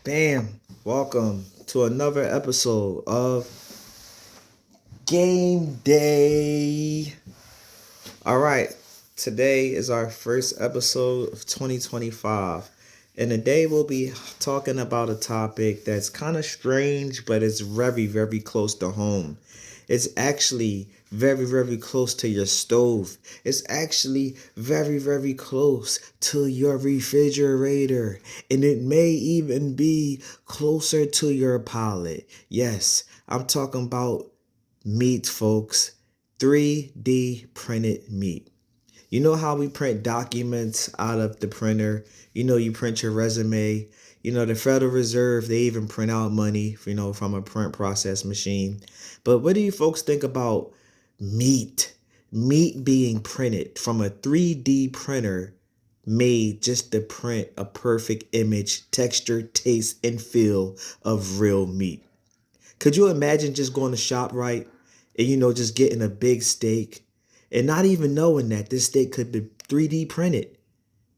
Bam! Welcome to another episode of Game Day. All right, today is our first episode of 2025. And today we'll be talking about a topic that's kind of strange, but it's very, very close to home. It's actually very, very close to your stove. It's actually very, very close to your refrigerator. And it may even be closer to your palate. Yes, I'm talking about meat, folks. 3D printed meat. You know how we print documents out of the printer? You print your resume. The Federal Reserve, they even print out money, from a print process machine. But what do you folks think about meat? Meat being printed from a 3D printer made just to print a perfect image, texture, taste, and feel of real meat. Could you imagine just going to ShopRite and just getting a big steak and not even knowing that this steak could be 3D printed?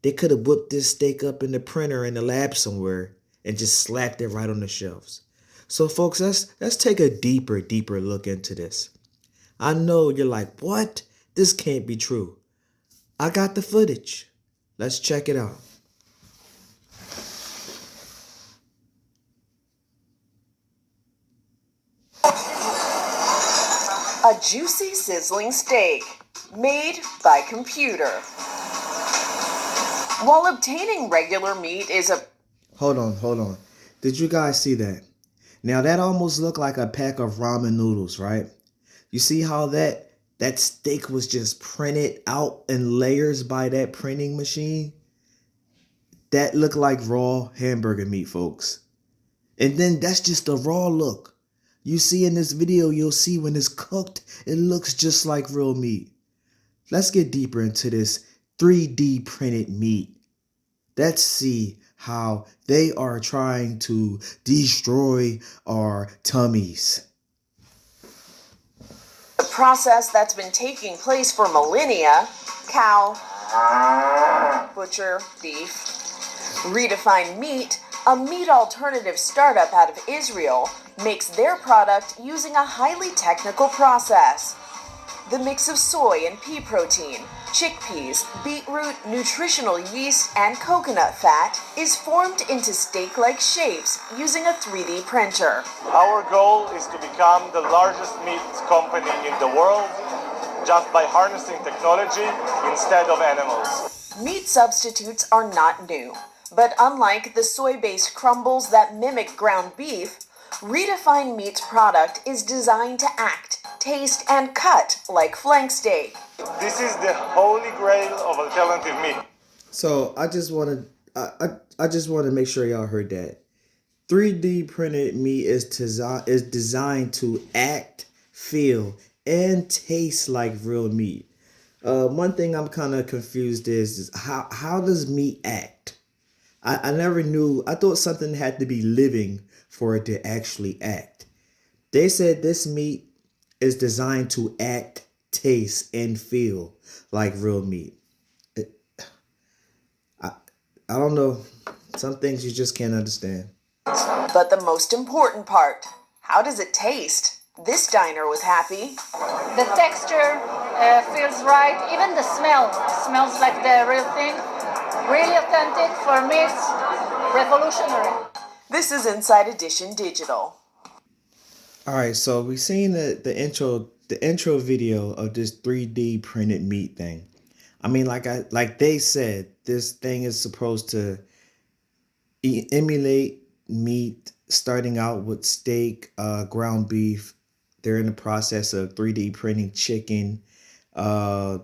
They could have whipped this steak up in the printer in the lab somewhere and just slapped it right on the shelves. So folks, let's take a deeper look into this. I know you're like, "What? This can't be true." I got the footage. Let's check it out. A juicy, sizzling steak made by computer. While obtaining regular meat is a... Hold on. Did you guys see that? Now that almost looked like a pack of ramen noodles, right? You see how that steak was just printed out in layers by that printing machine? That looked like raw hamburger meat, folks. And then that's just the raw look. You see in this video, you'll see when it's cooked, it looks just like real meat. Let's get deeper into this 3D printed meat. Let's see how they are trying to destroy our tummies. A process that's been taking place for millennia. Cow, butcher, beef. Redefined Meat, a meat alternative startup out of Israel, makes their product using a highly technical process. The mix of soy and pea protein, chickpeas, beetroot, nutritional yeast, and coconut fat is formed into steak-like shapes using a 3D printer. Our goal is to become the largest meat company in the world just by harnessing technology instead of animals. Meat substitutes are not new, but unlike the soy-based crumbles that mimic ground beef, Redefined Meat's product is designed to act, taste, and cut like flank steak. This is the holy grail of alternative meat. So I just want to make sure y'all heard that. 3D printed meat is designed to act, feel, and taste like real meat. One thing I'm kind of confused is how does meat act? I never knew. I thought something had to be living for it to actually act. They said this meat is designed to act, taste, and feel like real meat. I don't know. Some things you just can't understand. But the most important part, how does it taste? This diner was happy. The texture feels right. Even the smell smells like the real thing. Really authentic. For me, it's revolutionary. This is Inside Edition Digital. All right, so we've seen the intro video of this 3D printed meat thing. I mean, like they said, this thing is supposed to emulate meat, starting out with steak, ground beef. They're in the process of 3D printing chicken,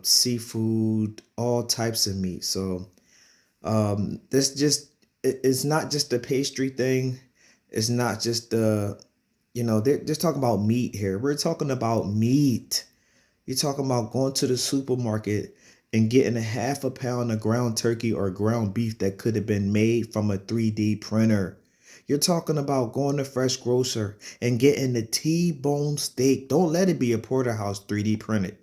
seafood, all types of meat. So this just it's not just a pastry thing. It's not just they're just talking about meat here. We're talking about meat. You're talking about going to the supermarket and getting a half a pound of ground turkey or ground beef that could have been made from a 3D printer. You're talking about going to Fresh Grocer and getting the T-bone steak. Don't let it be a porterhouse 3D printed.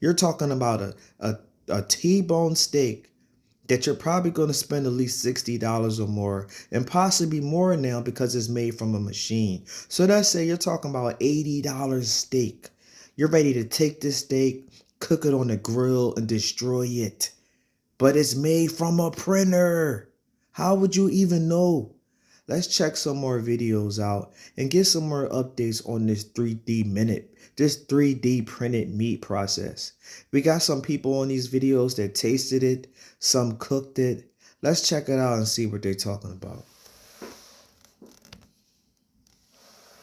You're talking about a T-bone steak that you're probably going to spend at least $60 or more, and possibly more now because it's made from a machine. So let's say you're talking about $80 steak. You're ready to take this steak, cook it on the grill, and destroy it. But it's made from a printer. How would you even know? Let's check some more videos out and get some more updates on this 3D printed meat process. We got some people on these videos that tasted it, some cooked it. Let's check it out and see what they're talking about.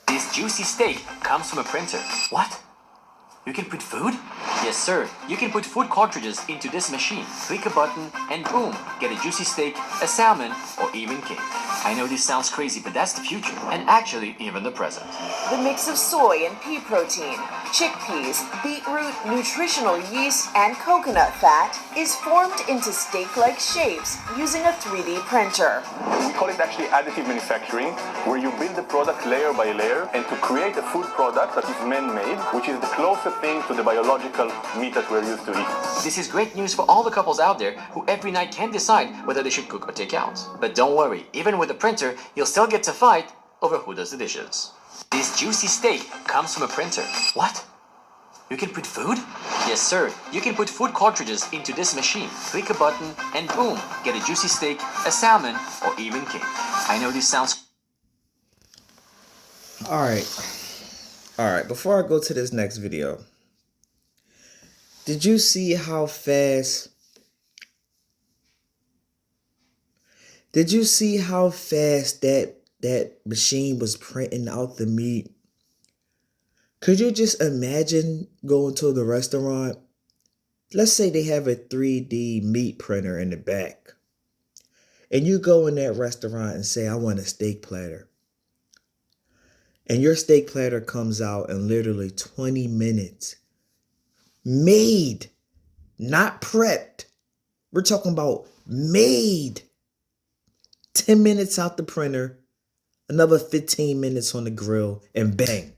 This juicy steak comes from a printer. What? You can print food? Yes, sir. You can put food cartridges into this machine. Click a button and boom, get a juicy steak, a salmon, or even cake. I know this sounds crazy, but that's the future, and actually even the present. The mix of soy and pea protein, chickpeas, beetroot, nutritional yeast, and coconut fat is formed into steak-like shapes using a 3D printer. We call it actually additive manufacturing, where you build the product layer by layer and to create a food product that is man-made, which is the closest thing to the biological meat that we're used to eat. This is great news for all the couples out there who every night can't decide whether they should cook or take out. But don't worry, even with the printer, you'll still get to fight over who does the dishes. This juicy steak comes from a printer. What? You can print food? Yes, sir. You can put food cartridges into this machine. Click a button and boom, get a juicy steak, a salmon, or even cake. I know this sounds... Alright, before I go to this next video, did you see how fast that machine was printing out the meat? Could you just imagine going to the restaurant? Let's say they have a 3D meat printer in the back. And you go in that restaurant and say, I want a steak platter. And your steak platter comes out in literally 20 minutes. Made, not prepped. We're talking about made. 10 minutes out the printer, another 15 minutes on the grill, and bang.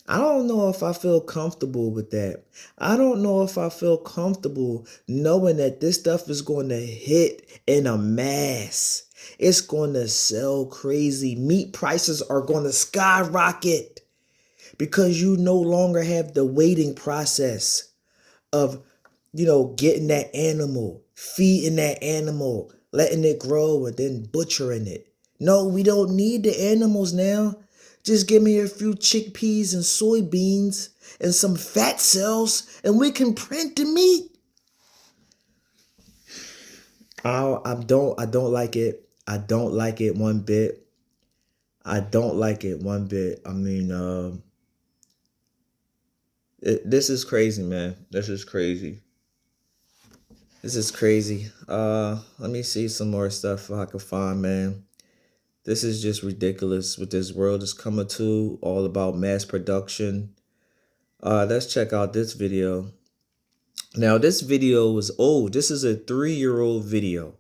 I don't know if I feel comfortable with that. I don't know if I feel comfortable knowing that this stuff is going to hit in a mass. It's going to sell crazy. Meat prices are going to skyrocket because you no longer have the waiting process of, getting that animal, feeding that animal, letting it grow, and then butchering it. No, we don't need the animals now. Just give me a few chickpeas and soybeans and some fat cells, and we can print the meat. I don't like it. I don't like it one bit. I don't like it one bit. I mean, this is crazy, man. This is crazy. This is crazy. Let me see some more stuff I can find, man. This is just ridiculous what this world is coming to, all about mass production. Let's check out this video. Now, this video was old. This is a 3-year-old video.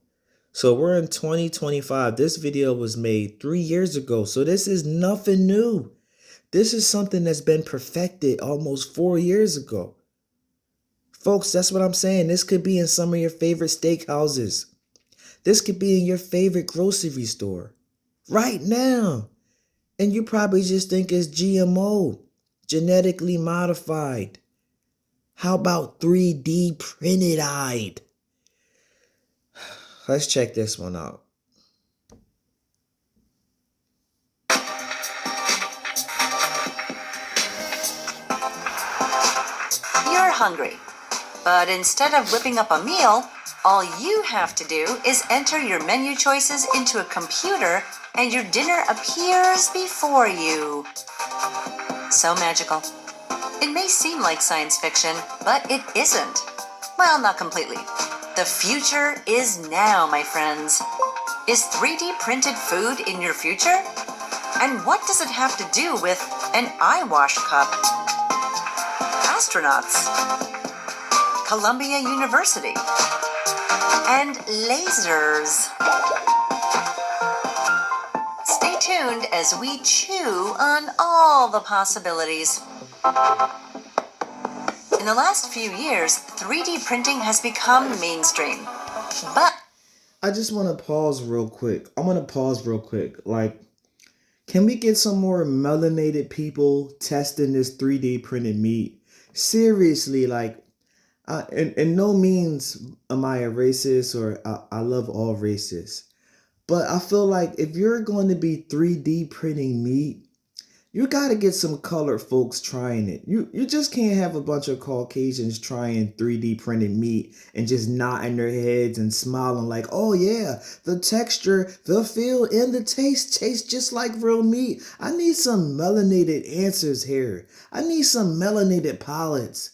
So we're in 2025. This video was made 3 years ago. So this is nothing new. This is something that's been perfected almost 4 years ago. Folks, that's what I'm saying. This could be in some of your favorite steakhouses. This could be in your favorite grocery store right now. And you probably just think it's GMO, genetically modified. How about 3D printed-eyed? Let's check this one out. You're hungry, but instead of whipping up a meal, all you have to do is enter your menu choices into a computer and your dinner appears before you. So magical. It may seem like science fiction, but it isn't. Well, not completely. The future is now, my friends. Is 3D printed food in your future? And what does it have to do with an eye wash cup? Astronauts, Columbia University, and lasers. Stay tuned as we chew on all the possibilities. In In the last few years, 3D printing has become mainstream. But I just want to pause real quick. I want to pause real quick. Like, can we get some more melanated people testing this 3D printed meat? Seriously, like, in no means am I a racist, or I love all races. But I feel like if you're going to be 3D printing meat, you got to get some colored folks trying it. You just can't have a bunch of Caucasians trying 3D printed meat and just nodding their heads and smiling like, oh yeah, the texture, the feel, and the taste just like real meat. I need some melanated answers here. I need some melanated palates.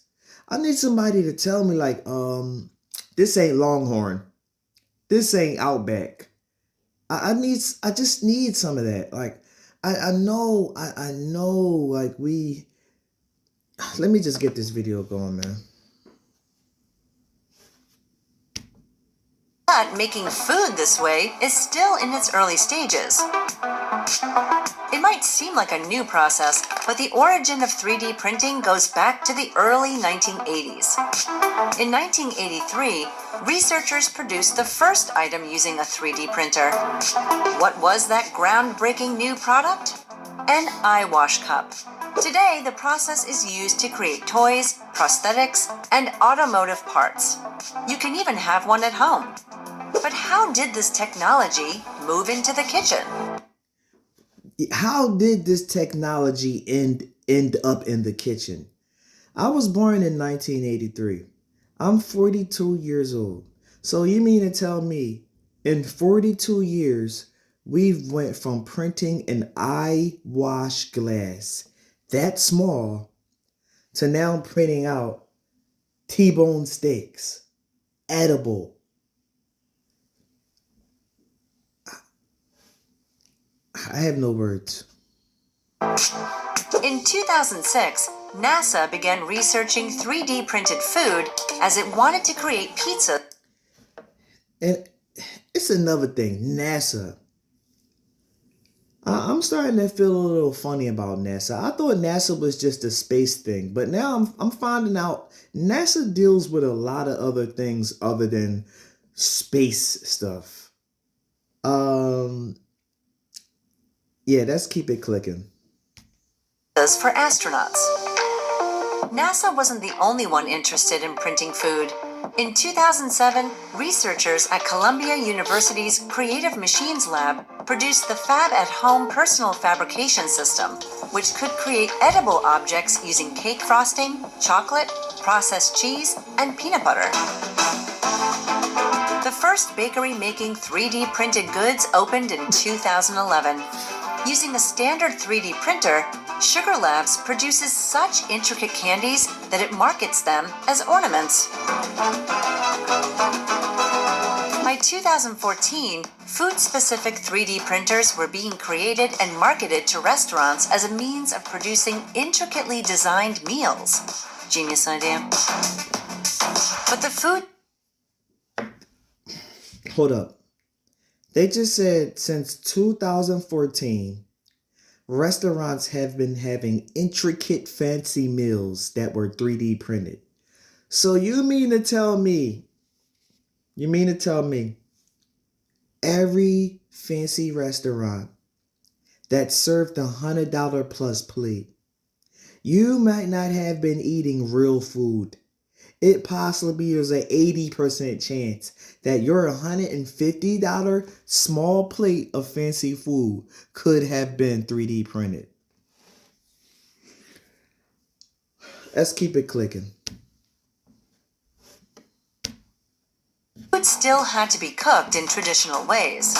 I need somebody to tell me like, this ain't Longhorn. This ain't Outback. I just need some of that. Like, I know, like let me just get this video going, man. making food this way is still in its early stages. It might seem like a new process, but the origin of 3D printing goes back to the early 1980s. In 1983, researchers produced the first item using a 3D printer. What was that groundbreaking new product? An eye wash cup. Today, the process is used to create toys, prosthetics, and automotive parts. You can even have one at home. But how did this technology move into the kitchen? How did this technology end up in the kitchen? I was born in 1983. I'm 42 years old. So you mean to tell me in 42 years we've went from printing an eye wash glass that small to now printing out T-bone steaks, edible. I have no words. In 2006, NASA began researching 3D printed food as it wanted to create pizza. And it's another thing, NASA. I'm starting to feel a little funny about NASA. I thought NASA was just a space thing, but now I'm finding out NASA deals with a lot of other things other than space stuff. Yeah, let's keep it clicking. For astronauts. NASA wasn't the only one interested in printing food. In 2007, researchers at Columbia University's Creative Machines Lab produced the Fab at Home personal fabrication system, which could create edible objects using cake frosting, chocolate, processed cheese, and peanut butter. The first bakery making 3D printed goods opened in 2011. Using a standard 3D printer, Sugar Labs produces such intricate candies that it markets them as ornaments. By 2014, food-specific 3D printers were being created and marketed to restaurants as a means of producing intricately designed meals. Genius idea. But the food... Hold up. They just said since 2014, restaurants have been having intricate fancy meals that were 3D printed. So you mean to tell me every fancy restaurant that served $100 plus plate, you might not have been eating real food. It possibly is an 80% chance that your $150 small plate of fancy food could have been 3D printed. Let's keep it clicking. Food still had to be cooked in traditional ways.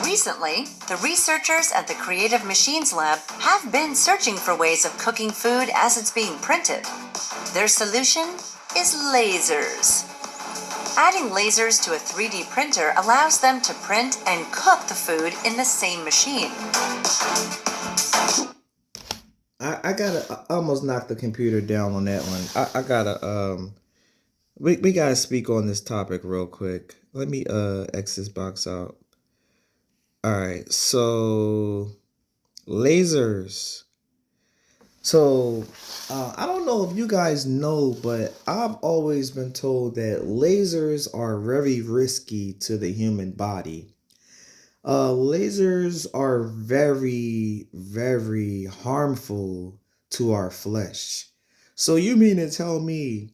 Recently, the researchers at the Creative Machines Lab have been searching for ways of cooking food as it's being printed. Their solution is lasers. Adding lasers to a 3D printer allows them to print and cook the food in the same machine. I almost knocked the computer down on that one. I gotta we gotta speak on this topic real quick. Let me X this box out. All right, so lasers. So, I don't know if you guys know, but I've always been told that lasers are very risky to the human body. Lasers are very, very harmful to our flesh. So, you mean to tell me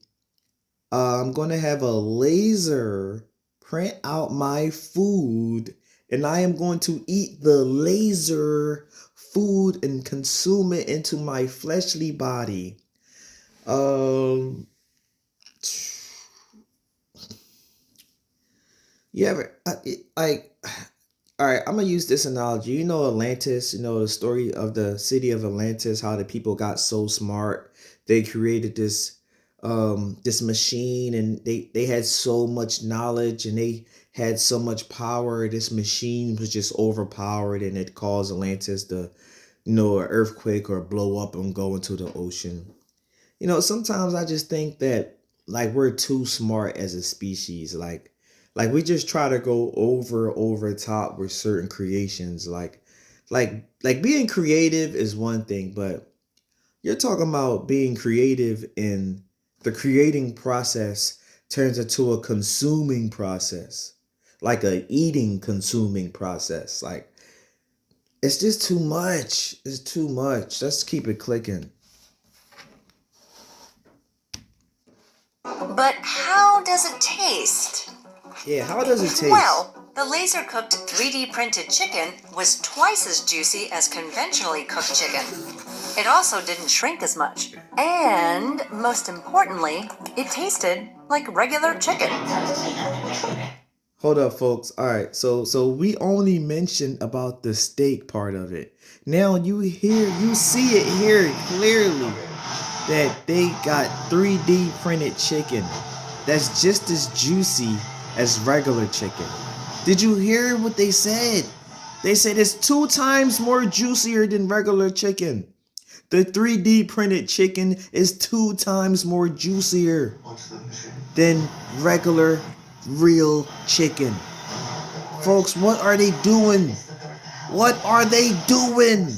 I'm going to have a laser print out my food and I am going to eat the laser food and consume it into my fleshly body? Um, you ever, like, all right, I'm gonna use this analogy. You know Atlantis, you know the story of the city of Atlantis, how the people got so smart. They created this machine and they had so much knowledge and they had so much power. This machine was just overpowered and it caused Atlantis to, an earthquake or blow up and go into the ocean. Sometimes I just think that like we're too smart as a species. Like we just try to go over top with certain creations. Like being creative is one thing, but you're talking about being creative in the creating process turns into a consuming process. Like a eating consuming process. Like it's just too much. It's too much. Let's keep it clicking. But how does it taste? Yeah, how does it taste? Well, the laser cooked 3D printed chicken was twice as juicy as conventionally cooked chicken. It also didn't shrink as much. And most importantly, it tasted like regular chicken. Hold up, folks. All right, so we only mentioned about the steak part of it. Now you see it here clearly that they got 3D printed chicken that's just as juicy as regular chicken. Did you hear what they said? They said it's 2 times more juicier than regular chicken. The 3D printed chicken is 2 times more juicier than regular real chicken. Folks, what are they doing? What are they doing?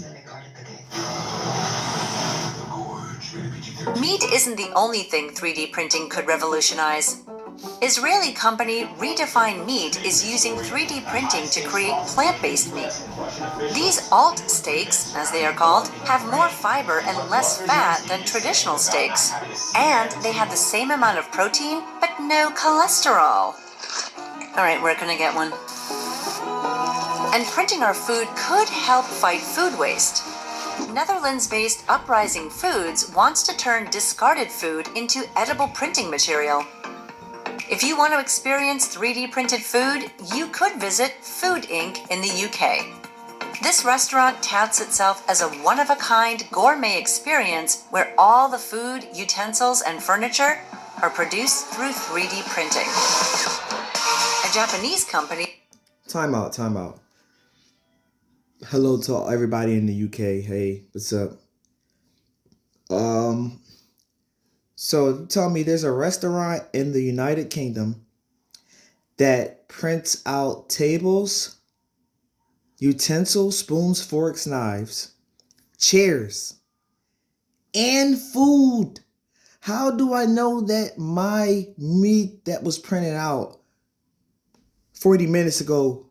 Meat isn't the only thing 3D printing could revolutionize. Israeli company Redefine Meat is using 3D printing to create plant-based meat. These alt steaks, as they are called, have more fiber and less fat than traditional steaks. And they have the same amount of protein, but no cholesterol. Alright, where can I get one? And printing our food could help fight food waste. Netherlands-based Uprising Foods wants to turn discarded food into edible printing material. If you want to experience 3D printed food, you could visit Food Inc. in the UK. This restaurant touts itself as a one-of-a-kind gourmet experience where all the food, utensils, and furniture are produced through 3D printing. A Japanese company... Time out. Hello to everybody in the UK. Hey, what's up? So tell me, there's a restaurant in the United Kingdom that prints out tables, utensils, spoons, forks, knives, chairs, and food. How do I know that my meat that was printed out 40 minutes ago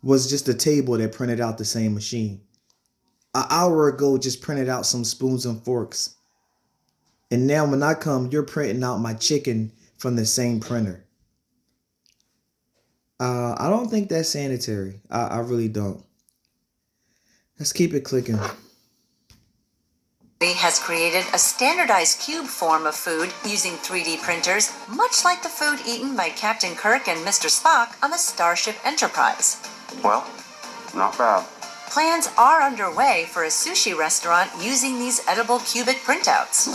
was just a table that printed out the same machine? An hour ago just printed out some spoons and forks. And now when I come, you're printing out my chicken from the same printer. I don't think that's sanitary. I really don't. Let's keep it clicking. has created a standardized cube form of food using 3D printers, much like the food eaten by Captain Kirk and Mr. Spock on the Starship Enterprise. Well, not bad. Plans are underway for a sushi restaurant using these edible cubic printouts.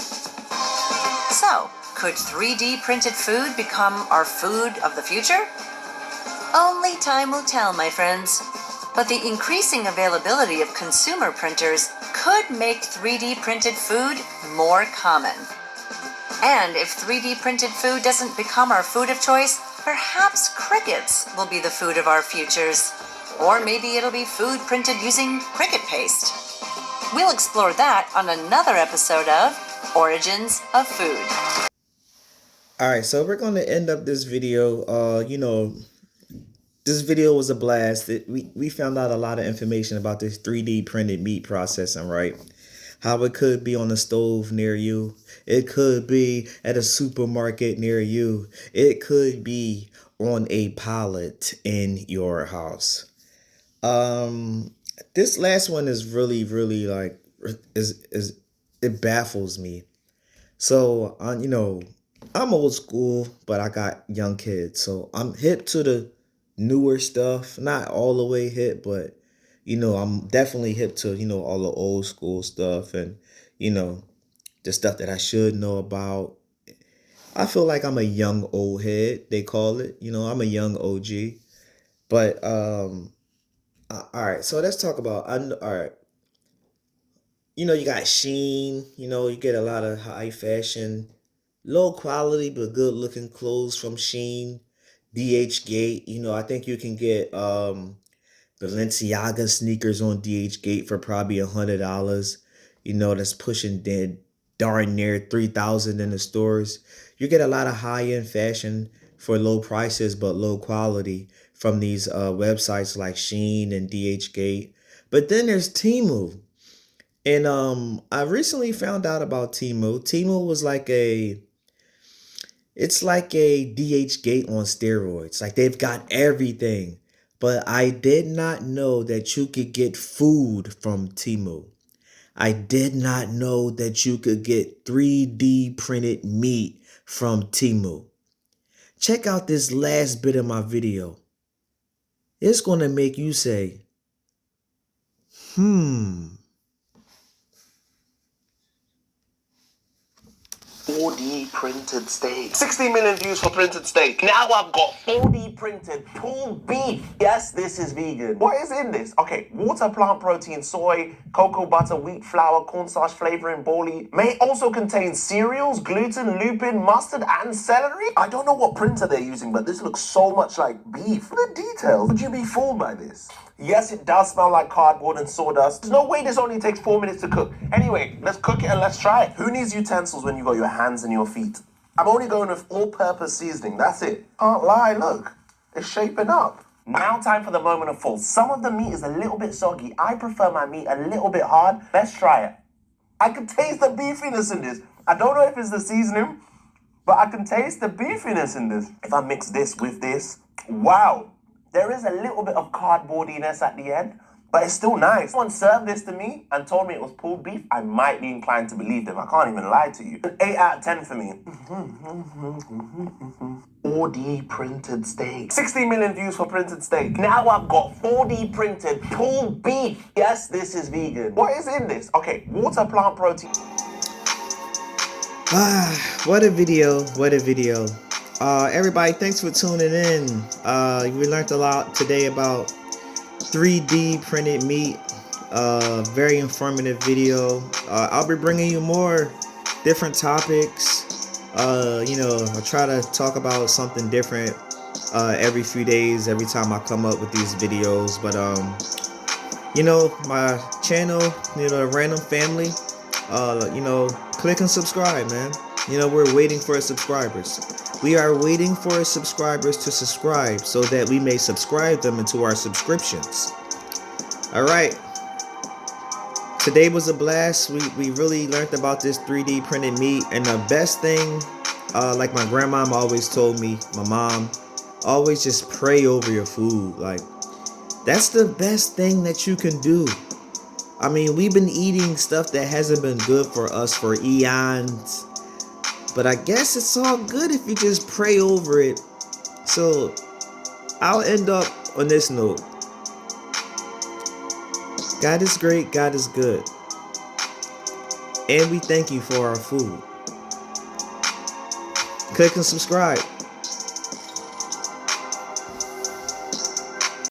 So, could 3D printed food become our food of the future? Only time will tell, my friends. But the increasing availability of consumer printers could make 3D printed food more common. And if 3D printed food doesn't become our food of choice, perhaps crickets will be the food of our futures. Or maybe it'll be food printed using cricket paste. We'll explore that on another episode of Origins of Food. All right, so we're going to end up this video. This video was a blast. We found out a lot of information about this 3D printed meat processing, right? How it could be on the stove near you. It could be at a supermarket near you. It could be on a pallet in your house. This last one is really, really like is it baffles me. So I'm old school, but I got young kids, so I'm hip to the newer stuff. Not all the way hip, but I'm definitely hip to all the old school stuff and the stuff that I should know about. I feel like I'm a young old head, they call it. I'm a young OG. But all right, so let's talk about all right. You got Sheen, you get a lot of high fashion, low quality but good looking clothes from Sheen. DH Gate, I think you can get Balenciaga sneakers on DH Gate for probably $100. That's pushing dead darn near 3,000 in the stores. You get a lot of high-end fashion for low prices but low quality from these websites like Sheen and DH Gate. But then there's Temu. And I recently found out about Temu. Temu was it's like a DH Gate on steroids. Like they've got everything. But I did not know that you could get food from Temu. I did not know that you could get 3D printed meat from Temu. Check out this last bit of my video. It's going to make you say, 4D printed steak. 60 million views for printed steak. Now I've got 4D printed pulled beef. Yes, this is vegan. What is in this? Okay, water, plant protein, soy, cocoa butter, wheat flour, cornstarch flavoring, barley. May also contain cereals, gluten, lupin, mustard, and celery. I don't know what printer they're using, but this looks so much like beef. The details. Would you be fooled by this? Yes, it does smell like cardboard and sawdust. There's no way this only takes 4 minutes to cook. Anyway, let's cook it and let's try it. Who needs utensils when you got your hands and your feet? I'm only going with all-purpose seasoning, that's it. Can't lie, look. It's shaping up. Now time for the moment of full. Some of the meat is a little bit soggy. I prefer my meat a little bit hard. Let's try it. I can taste the beefiness in this. I don't know if it's the seasoning, but I can taste the beefiness in this. If I mix this with this, wow. There is a little bit of cardboardiness at the end, but it's still nice. Someone served this to me and told me it was pulled beef. I might be inclined to believe them. I can't even lie to you. An 8 out of 10 for me. 4D printed steak. 60 million views for printed steak. Now I've got 4D printed pulled beef. Yes, this is vegan. What is in this? Okay, water, plant protein. What a video. What a video. Everybody, thanks for tuning in. We learned a lot today about 3D printed meat. Very informative video. I'll be bringing you more different topics. I try to talk about something different every few days, every time I come up with these videos. But my channel, Random Family, click and subscribe, man. We're waiting for subscribers. We are waiting for subscribers to subscribe so that we may subscribe them into our subscriptions. All right. Today was a blast. We really learned about this 3D printed meat. And the best thing, like my grandmom always told me, my mom, always just pray over your food. Like, that's the best thing that you can do. I mean, we've been eating stuff that hasn't been good for us for eons. But I guess it's all good if you just pray over it. So I'll end up on this note. God is great, God is good. And we thank you for our food. Click and subscribe.